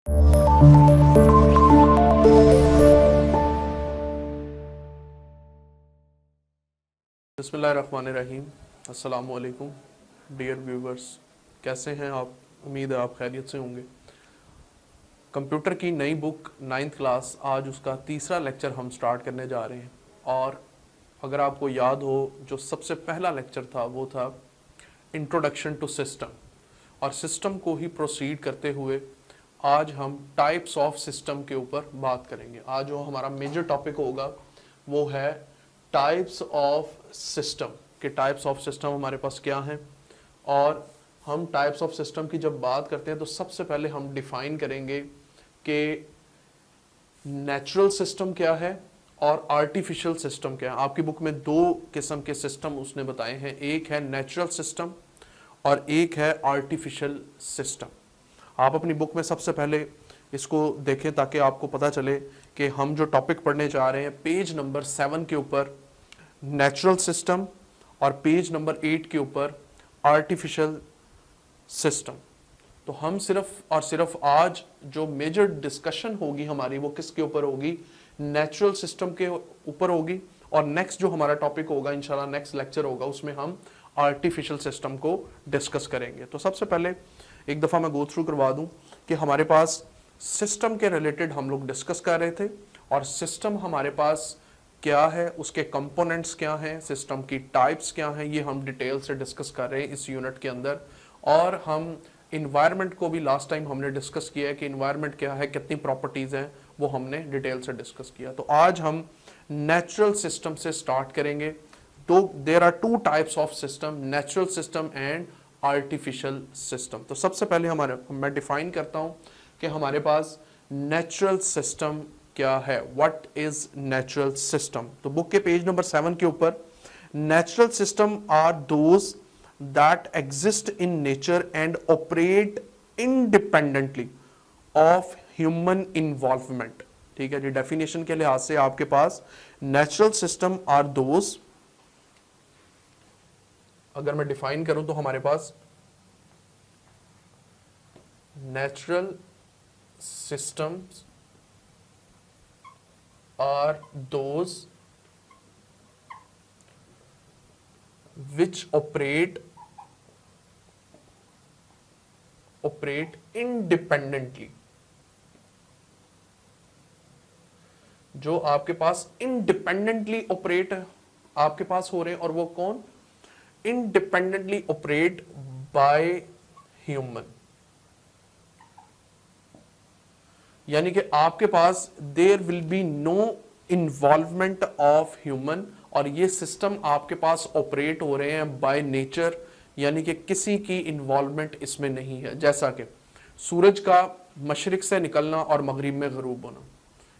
बिस्मिल्लाहिर्रहमानिर्रहीम। अस्सलामु अलैकुम डियर व्यूवर्स, कैसे हैं आप? उम्मीद है आप खैरियत से होंगे। कंप्यूटर की नई बुक 9th क्लास, आज उसका तीसरा लेक्चर हम स्टार्ट करने जा रहे हैं। और अगर आपको याद हो, जो सबसे पहला लेक्चर था वो था इंट्रोडक्शन टू सिस्टम, और सिस्टम को ही प्रोसीड करते हुए आज हम टाइप्स ऑफ सिस्टम के ऊपर बात करेंगे। आज जो हमारा मेजर टॉपिक होगा वो है टाइप्स ऑफ सिस्टम, के टाइप्स ऑफ सिस्टम हमारे पास क्या हैं। और हम टाइप्स ऑफ सिस्टम की जब बात करते हैं तो सबसे पहले हम डिफाइन करेंगे कि नेचुरल सिस्टम क्या है और आर्टिफिशियल सिस्टम क्या है। आपकी बुक में दो किस्म के सिस्टम उसने बताए हैं, एक है नेचुरल सिस्टम और एक है आर्टिफिशियल सिस्टम। आप अपनी बुक में सबसे पहले इसको देखें ताकि आपको पता चले कि हम जो टॉपिक पढ़ने जा रहे हैं, पेज नंबर 7 के ऊपर नेचुरल सिस्टम और पेज नंबर 8 के ऊपर आर्टिफिशियल सिस्टम। तो हम सिर्फ और सिर्फ आज जो मेजर डिस्कशन होगी हमारी वो किसके ऊपर होगी? नेचुरल सिस्टम के ऊपर होगी। और नेक्स्ट जो हमारा टॉपिक होगा, इंशाल्लाह नेक्स्ट लेक्चर होगा, उसमें हम आर्टिफिशियल सिस्टम को डिस्कस करेंगे। तो सबसे पहले एक दफ़ा मैं गो थ्रू करवा दूं कि हमारे पास सिस्टम के रिलेटेड हम लोग डिस्कस कर रहे थे, और सिस्टम हमारे पास क्या है, उसके कंपोनेंट्स क्या हैं, सिस्टम की टाइप्स क्या हैं, ये हम डिटेल से डिस्कस कर रहे हैं इस यूनिट के अंदर। और हम इन्वायरमेंट को भी लास्ट टाइम हमने डिस्कस किया है कि इन्वायरमेंट क्या है, कितनी प्रॉपर्टीज़ हैं, वो हमने डिटेल से डिस्कस किया। तो आज हम नेचुरल सिस्टम से स्टार्ट करेंगे। तो there are two types of system, natural system and artificial system. तो सबसे पहले मैं डिफाइन करता हूँ कि हमारे पास नेचुरल सिस्टम क्या है। What is natural system? तो बुक के पेज नंबर 7 के ऊपर, natural system are those that exist in nature and operate independently of human involvement. ठीक है जी, डेफिनेशन के लिहाज से आपके पास नेचुरल सिस्टम आर दोज, अगर मैं डिफाइन करूं तो हमारे पास natural systems are those which operate independently। जो आपके पास इंडिपेंडेंटली ऑपरेट आपके पास हो रहे हैं, और वो कौन? Independently operate by human. यानी कि आपके पास there will be no involvement of human, और ये सिस्टम आपके पास ऑपरेट हो रहे हैं बाय नेचर, यानी कि किसी की इन्वॉल्वमेंट इसमें नहीं है। जैसा कि सूरज का मशरिक से निकलना और मगरिब में गरूब होना,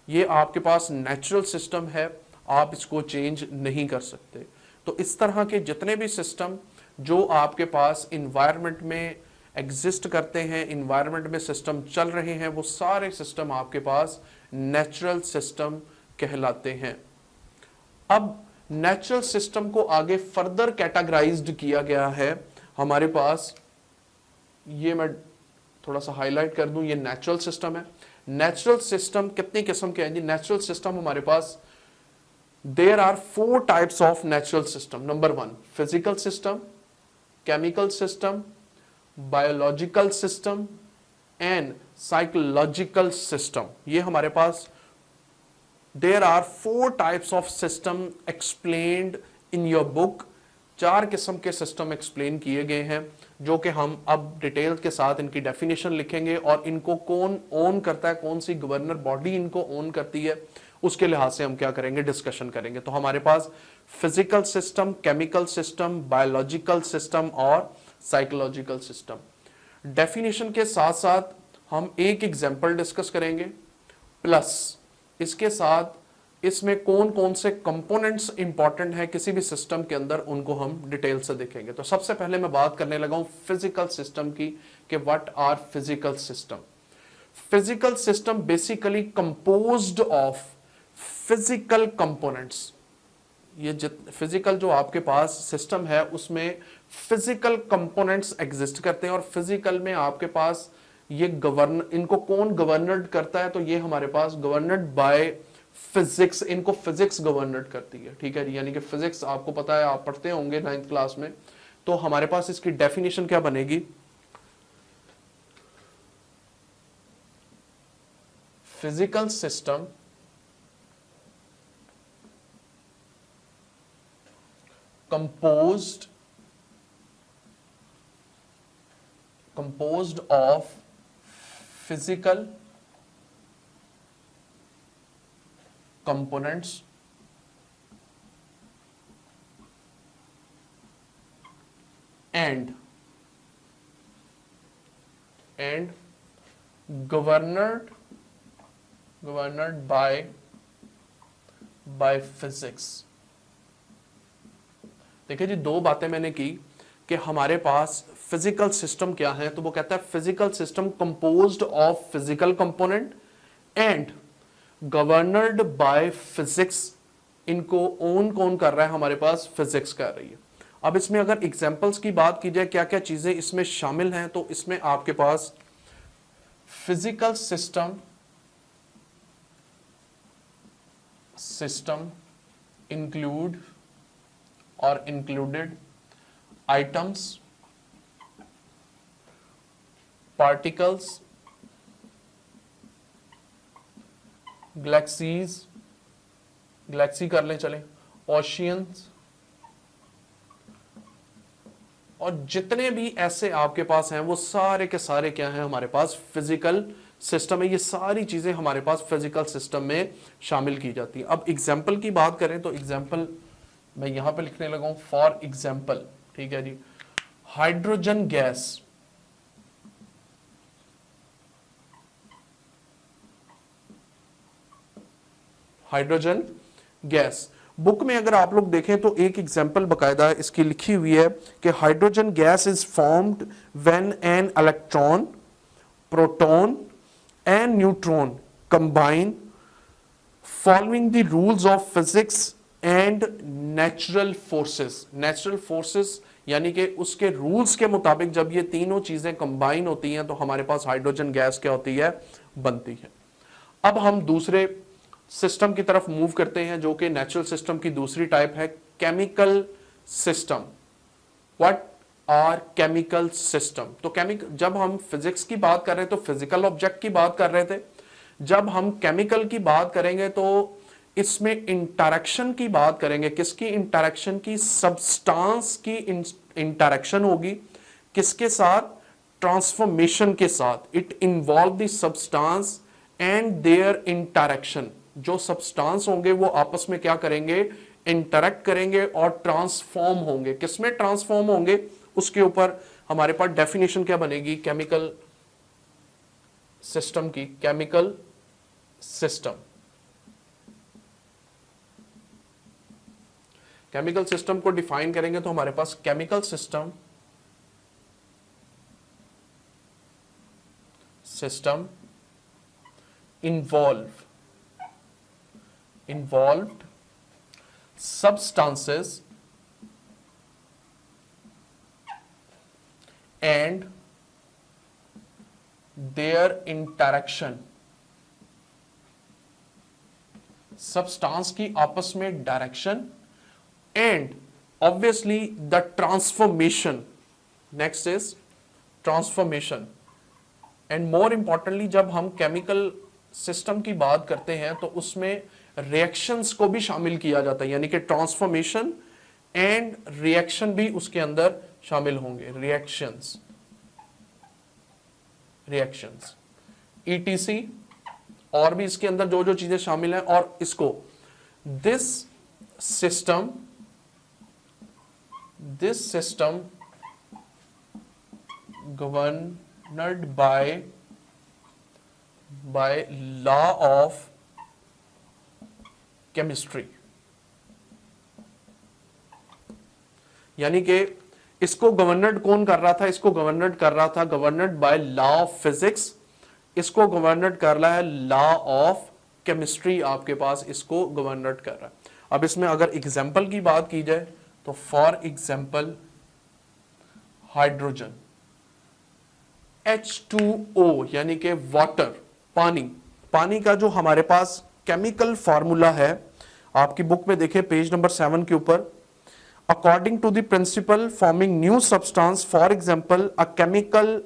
ये आपके पास नेचुरल सिस्टम है, आप इसको चेंज नहीं कर सकते। तो इस तरह के जितने भी सिस्टम जो आपके पास इन्वायरमेंट में एग्जिस्ट करते हैं, इन्वायरमेंट में सिस्टम चल रहे हैं, वो सारे सिस्टम आपके पास नेचुरल सिस्टम कहलाते हैं। अब नेचुरल सिस्टम को आगे फर्दर कैटेगराइज्ड किया गया है हमारे पास। ये मैं थोड़ा सा हाईलाइट कर दूं, ये नेचुरल सिस्टम है। नेचुरल सिस्टम कितनी किस्म के हैं जी? नेचुरल सिस्टम हमारे पास there are 4 types of natural system. Number 1 physical system, chemical system, biological system and psychological system. ये हमारे पास there are 4 types of system explained in your book. 4 किस्म के सिस्टम एक्सप्लेन किए गए हैं, जो कि हम अब डिटेल के साथ इनकी डेफिनेशन लिखेंगे, और इनको कौन ओन करता है, कौन सी गवर्नर बॉडी इनको ओन करती है, उसके लिहाज से हम क्या करेंगे, डिस्कशन करेंगे। तो हमारे पास physical system, chemical system, biological system और साइकोलॉजिकल सिस्टम। डेफिनेशन के साथ साथ हम एक एग्जांपल डिस्कस करेंगे, प्लस इसके साथ इसमें कौन कौन से कंपोनेंट्स इंपॉर्टेंट है किसी भी सिस्टम के अंदर, उनको हम डिटेल से देखेंगे। तो सबसे पहले मैं बात करने लगा हूं फिजिकल सिस्टम की, कि what are physical system. Physical system basically composed of physical components. ये फिजिकल जो आपके पास सिस्टम है उसमें फिजिकल कंपोनेंट्स एग्जिस्ट करते हैं, और फिजिकल में आपके पास ये इनको कौन गवर्नर्ड करता है? तो ये हमारे पास गवर्नर्ड बाय फिजिक्स, इनको फिजिक्स गवर्नर्ड करती है, ठीक है। यानी कि फिजिक्स आपको पता है, आप पढ़ते होंगे 9th क्लास में। तो हमारे पास इसकी डेफिनेशन क्या बनेगी? Physical system composed of physical components and governed by physics। देखिए जी, दो बातें मैंने की कि हमारे पास फिजिकल सिस्टम क्या है। तो वो कहता है physical system composed of physical component and governed by physics. इनको ओन कौन कर रहा है? हमारे पास फिजिक्स कर रही है। अब इसमें अगर एग्जांपल्स की बात की जाए, क्या क्या चीजें इसमें शामिल हैं, तो इसमें आपके पास फिजिकल सिस्टम इंक्लूड और इंक्लूडेड आइटम्स, पार्टिकल्स, गैलेक्सी कर लें चले, ओशियंस, और जितने भी ऐसे आपके पास हैं वो सारे के सारे क्या हैं? हमारे पास फिजिकल सिस्टम है। ये सारी चीजें हमारे पास फिजिकल सिस्टम में शामिल की जाती है। अब एग्जाम्पल की बात करें तो एग्जाम्पल मैं यहां पे लिखने लगा हूं, फॉर एग्जाम्पल, ठीक है जी। Hydrogen gas, hydrogen gas book में अगर आप लोग देखें तो एक एग्जाम्पल बकायदा इसकी लिखी हुई है कि hydrogen gas is formed when an electron, proton and neutron combine following the rules of physics and natural forces. Natural forces यानी कि उसके रूल्स के मुताबिक जब ये तीनों चीजें कंबाइन होती हैं तो हमारे पास हाइड्रोजन गैस क्या होती है? बनती है। अब हम दूसरे सिस्टम की तरफ मूव करते हैं जो कि नेचुरल सिस्टम की दूसरी टाइप है, chemical system. What are chemical system? तो जब हम फिजिक्स की बात कर रहे हैं तो फिजिकल ऑब्जेक्ट की बात कर रहे थे। जब हम केमिकल की बात करेंगे तो इसमें इंटरेक्शन की बात करेंगे। किसकी इंटरेक्शन की? सब्सटेंस की इंटरेक्शन होगी। किसके साथ? ट्रांसफॉर्मेशन के साथ। It involve the substance and there interaction. जो सब्सटेंस होंगे वो आपस में क्या करेंगे? इंटरेक्ट करेंगे और ट्रांसफॉर्म होंगे। किसमें ट्रांसफॉर्म होंगे? उसके ऊपर हमारे पास डेफिनेशन क्या बनेगी केमिकल सिस्टम की? केमिकल सिस्टम, केमिकल सिस्टम को डिफाइन करेंगे तो हमारे पास chemical system involved substances and their interaction। Substance की आपस में direction and obviously the transformation. Next is transformation and more importantly जब हम केमिकल सिस्टम की बात करते हैं तो उसमें रिएक्शंस को भी शामिल किया जाता है, यानी कि ट्रांसफॉर्मेशन एंड रिएक्शन भी उसके अंदर शामिल होंगे। रिएक्शंस ETC और भी इसके अंदर जो जो चीजें शामिल हैं। और इसको this system governed by law of chemistry. यानी कि इसको गवर्नर्ड कौन कर रहा था? इसको गवर्नर्ड कर रहा था गवर्नर्ड बाय लॉ ऑफ फिजिक्स। इसको गवर्नर्ड कर रहा है लॉ ऑफ केमिस्ट्री। आपके पास इसको गवर्नर्ड कर रहा है। अब इसमें अगर एग्जाम्पल की बात की जाए तो फॉर एग्जाम्पल हाइड्रोजन, H2O यानी कि वाटर, पानी। पानी का जो हमारे पास केमिकल फॉर्मूला है, आपकी बुक में देखें पेज नंबर 7 के ऊपर, according to the principle forming new substance, for example a chemical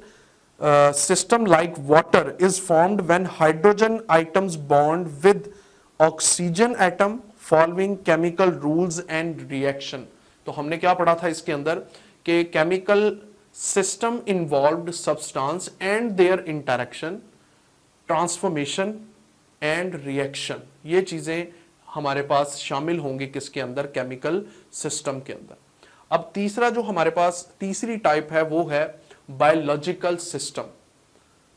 system like water is formed when hydrogen atoms bond with oxygen atom following chemical rules and reaction। तो हमने क्या पढ़ा था इसके अंदर कि chemical system involved substance and their interaction, transformation and reaction, ये चीजें हमारे पास शामिल होंगी किसके अंदर, केमिकल सिस्टम के अंदर। अब तीसरा जो हमारे पास तीसरी टाइप है वो है बायोलॉजिकल सिस्टम।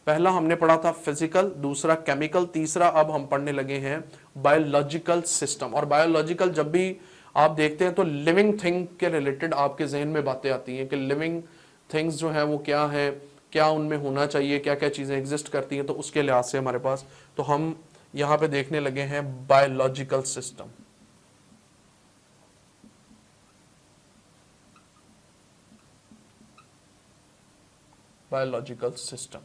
पहला हमने पढ़ा था फिजिकल, दूसरा केमिकल, तीसरा अब हम पढ़ने लगे हैं बायोलॉजिकल सिस्टम। और बायोलॉजिकल जब भी आप देखते हैं तो लिविंग थिंग के रिलेटेड आपके जहन में बातें आती हैं कि लिविंग थिंग्स जो है वो क्या है, क्या उनमें होना चाहिए, क्या क्या चीजें एग्जिस्ट करती हैं, तो उसके लिहाज से हमारे पास तो हम यहां पे देखने लगे हैं बायोलॉजिकल सिस्टम। Biological system.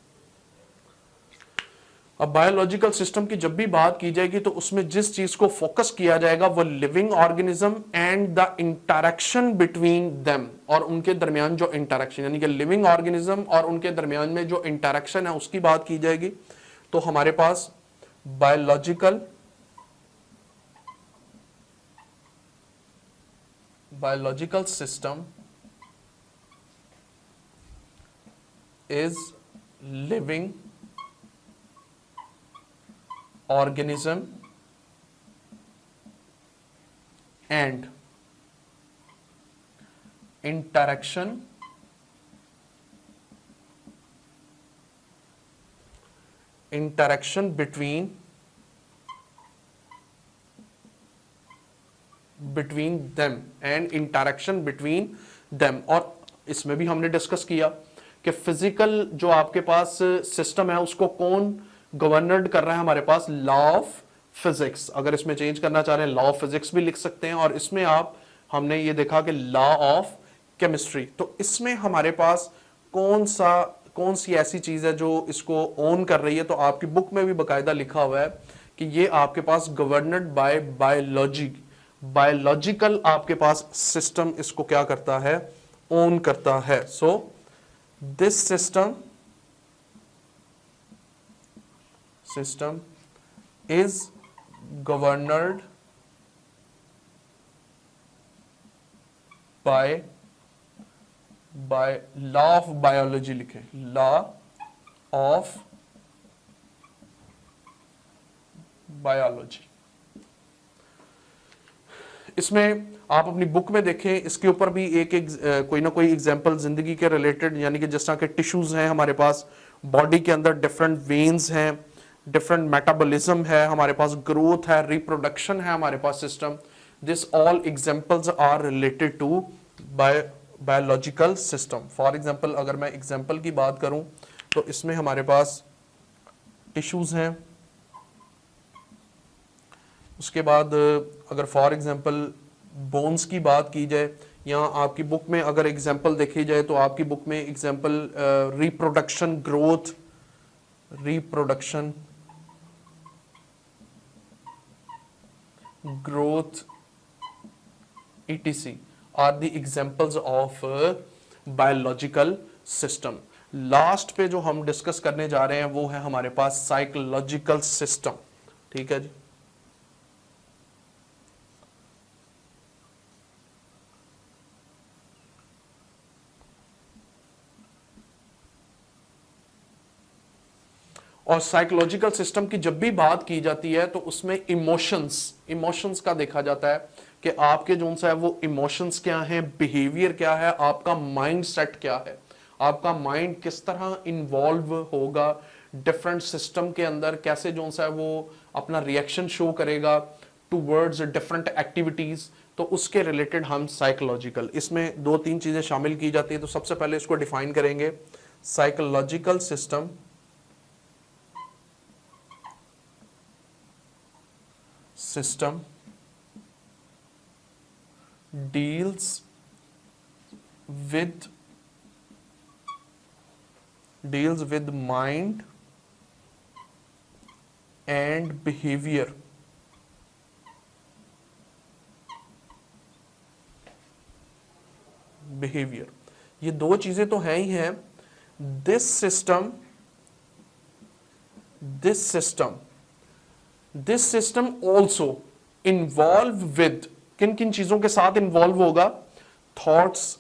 अब बायोलॉजिकल सिस्टम की जब भी बात की जाएगी तो उसमें जिस चीज को फोकस किया जाएगा वो living organism and the interaction between them, और उनके दरमियान जो इंटरेक्शन, यानी कि लिविंग ऑर्गेनिज्म और उनके दरमियान में जो इंटरेक्शन है उसकी बात की जाएगी। तो हमारे पास biological system is living organism and interaction between them and interaction between them। और इसमें भी हमने डिस्कस किया कि फिजिकल जो आपके पास सिस्टम है उसको कौन गवर्नर्ड कर रहा है, हमारे पास लॉ ऑफ फिजिक्स। अगर इसमें चेंज करना चाह रहे हैं लॉ ऑफ फिजिक्स भी लिख सकते हैं, और इसमें आप हमने ये देखा कि लॉ ऑफ केमिस्ट्री। तो इसमें हमारे पास कौन सी ऐसी चीज है जो इसको ओन कर रही है, तो आपकी बुक में भी बाकायदा लिखा हुआ है कि ये आपके पास गवर्नर्ड बाय बायोलॉजी, बायोलॉजिकल आपके पास सिस्टम इसको क्या करता है, ओन करता है। सो this system is governed by law of biology, लिखे law of biology। इसमें आप अपनी बुक में देखें, इसके ऊपर भी कोई ना कोई एग्जांपल जिंदगी के रिलेटेड, यानी कि जिस तरह के टिश्यूज हैं हमारे पास बॉडी के अंदर, डिफरेंट वेन्स हैं, डिफरेंट मेटाबॉलिज्म है हमारे पास, ग्रोथ है, रिप्रोडक्शन है हमारे पास system. This all examples are related to biological system. For example अगर मैं एग्जांपल की बात करूं तो इसमें हमारे पास टिश्यूज हैं, उसके बाद अगर फॉर एग्जांपल बोन्स की बात की जाए, यहाँ आपकी बुक में अगर एग्जांपल देखी जाए तो आपकी बुक में example reproduction, growth etc are the examples of biological system. Last पे जो हम डिस्कस करने जा रहे हैं वो है हमारे पास साइकोलॉजिकल सिस्टम। ठीक है जी। और साइकोलॉजिकल सिस्टम की जब भी बात की जाती है तो उसमें इमोशंस का देखा जाता है कि आपके जो सा है वो इमोशंस क्या हैं, बिहेवियर क्या है, आपका माइंड सेट क्या है, आपका माइंड किस तरह इन्वॉल्व होगा डिफरेंट सिस्टम के अंदर, कैसे जो सा है वो अपना रिएक्शन शो करेगा टूवर्ड्स डिफरेंट एक्टिविटीज। तो उसके रिलेटेड हम साइकोलॉजिकल, इसमें 2-3 चीजें शामिल की जाती है। तो सबसे पहले इसको डिफाइन करेंगे, psychological system deals with deals with mind and behavior. Behavior, ये दो चीजें तो हैं ही हैं. This system also involve with, किन किन चीजों के साथ इन्वॉल्व होगा? Thoughts,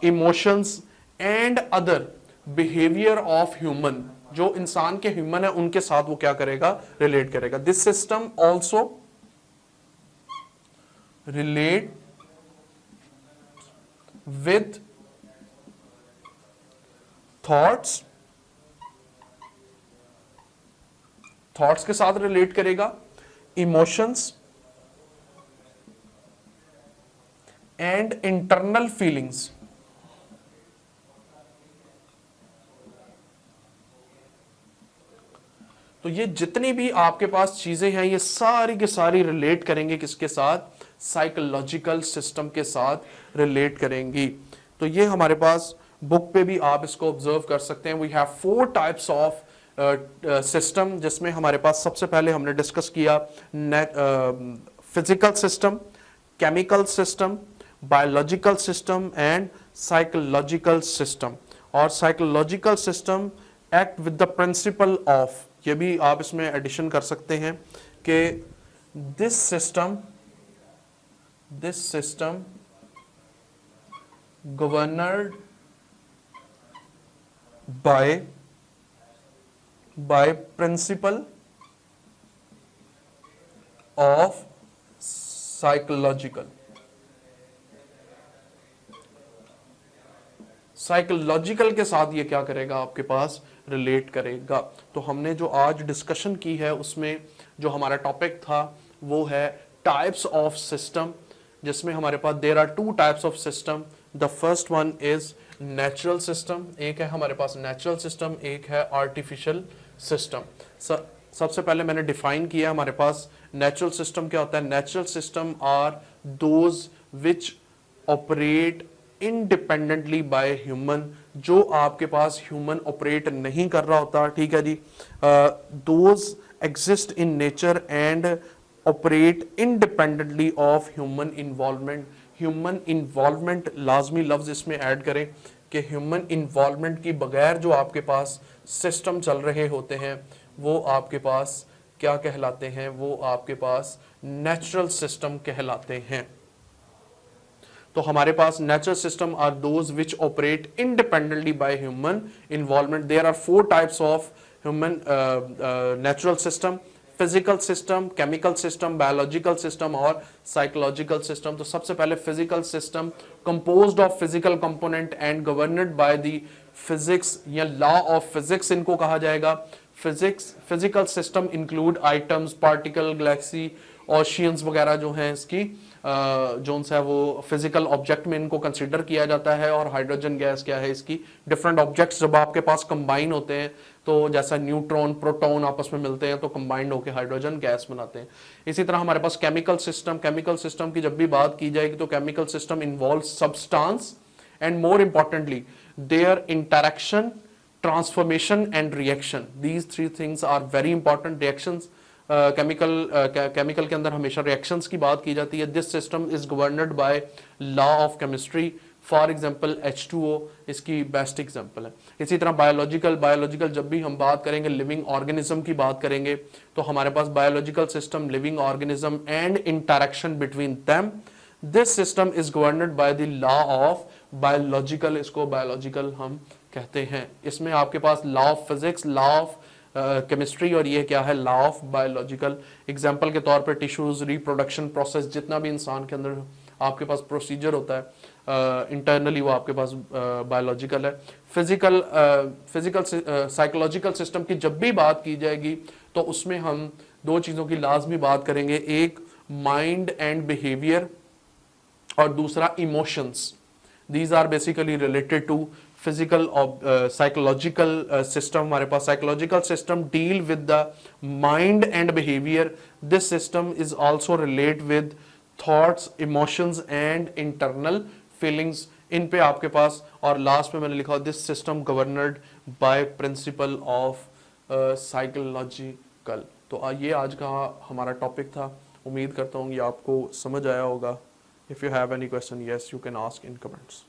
emotions and other behaviour of human, जो इंसान के ह्यूमन है उनके साथ वो क्या करेगा? रिलेट करेगा. This system also relate with thoughts, thoughts के साथ रिलेट करेगा, इमोशंस एंड इंटरनल फीलिंग्स. तो ये जितनी भी आपके पास चीजें हैं ये सारी की सारी रिलेट करेंगे किसके साथ? साइकोलॉजिकल सिस्टम के साथ रिलेट करेंगी. तो ये हमारे पास बुक पे भी आप इसको ऑब्जर्व कर सकते हैं. We have 4 types of system, जिसमें हमारे पास सबसे पहले हमने डिस्कस किया physical system, chemical system, biological system and psychological system. और psychological system act with the principle of, ये भी आप इसमें एडिशन कर सकते हैं कि this system governed by principle of psychological के साथ ये क्या करेगा? आपके पास रिलेट करेगा. तो हमने जो आज डिस्कशन की है उसमें जो हमारा टॉपिक था वो है टाइप्स ऑफ सिस्टम, जिसमें हमारे पास there are 2 types of system. The first one is natural system, एक है हमारे पास नेचुरल सिस्टम, एक है आर्टिफिशियल सिस्टम. सबसे पहले मैंने डिफाइन किया हमारे पास नेचुरल सिस्टम क्या होता है. Natural system are those which operate independently by human, जो आपके पास ह्यूमन ऑपरेट नहीं कर रहा होता. ठीक है जी. Those exist in nature and operate independently of human involvement. Human involvement लाजमी लफ्ज इसमें ऐड करें कि ह्यूमन इन्वॉल्वमेंट की बगैर जो आपके पास सिस्टम चल रहे होते हैं वो आपके पास क्या कहलाते हैं? वो आपके पास नेचुरल सिस्टम कहलाते हैं. तो हमारे पास natural system are those which operate independently by human involvement. There are 4 types of human natural system: physical system, chemical system, biological system और साइकोलॉजिकल सिस्टम. तो सबसे पहले physical system, composed of physical component and governed by the physics या law of physics इनको कहा जाएगा. Physical system include items, particle, galaxy, oceans वगैरह जो हैं इसकी जो है वो फिजिकल ऑब्जेक्ट में इनको कंसीडर किया जाता है. और हाइड्रोजन गैस क्या है इसकी? डिफरेंट ऑब्जेक्ट्स जब आपके पास कंबाइन होते हैं तो जैसा न्यूट्रॉन प्रोटॉन आपस में मिलते हैं तो कंबाइंड होकर हाइड्रोजन गैस बनाते हैं. इसी तरह हमारे पास केमिकल सिस्टम की जब भी बात की जाएगी तो chemical system involve substance and more importantly their interaction, transformation and reaction. These 3 things are very important. Reactions chemical के अंदर हमेशा रिएक्शंस की बात की जाती है. This system is governed by law of chemistry. For example H2O इसकी best example है. इसी तरह बायोलॉजिकल जब भी हम बात करेंगे, लिविंग ऑर्गेनिज्म की बात करेंगे तो हमारे पास biological system, living organism and interaction between them. This system is governed by the law of biological. इसको बायोलॉजिकल हम कहते हैं. इसमें आपके पास law of physics, law of chemistry और ये क्या है? Law of biological. एग्जाम्पल के तौर पे टिश्यूज, रिप्रोडक्शन प्रोसेस, जितना भी इंसान के अंदर आपके पास प्रोसीजर होता है इंटरनली वो आपके पास बायोलॉजिकल है. फिजिकल साइकोलॉजिकल सिस्टम की जब भी बात की जाएगी तो उसमें हम 2 चीज़ों की लाजमी बात करेंगे. एक माइंड एंड बिहेवियर और दूसरा emotions. These are basically related to physical psychological system. हमारे पास psychological system deal with the mind and behaviour. This system is also relate with thoughts, emotions and internal feelings. इन पे आपके पास, और लास्ट में मैंने लिखा this system governed by principle of psychological. तो ये आज का हमारा टॉपिक था। उम्मीद करता हूँ ये आपको समझ आया होगा। If you have any question, yes you can ask in comments.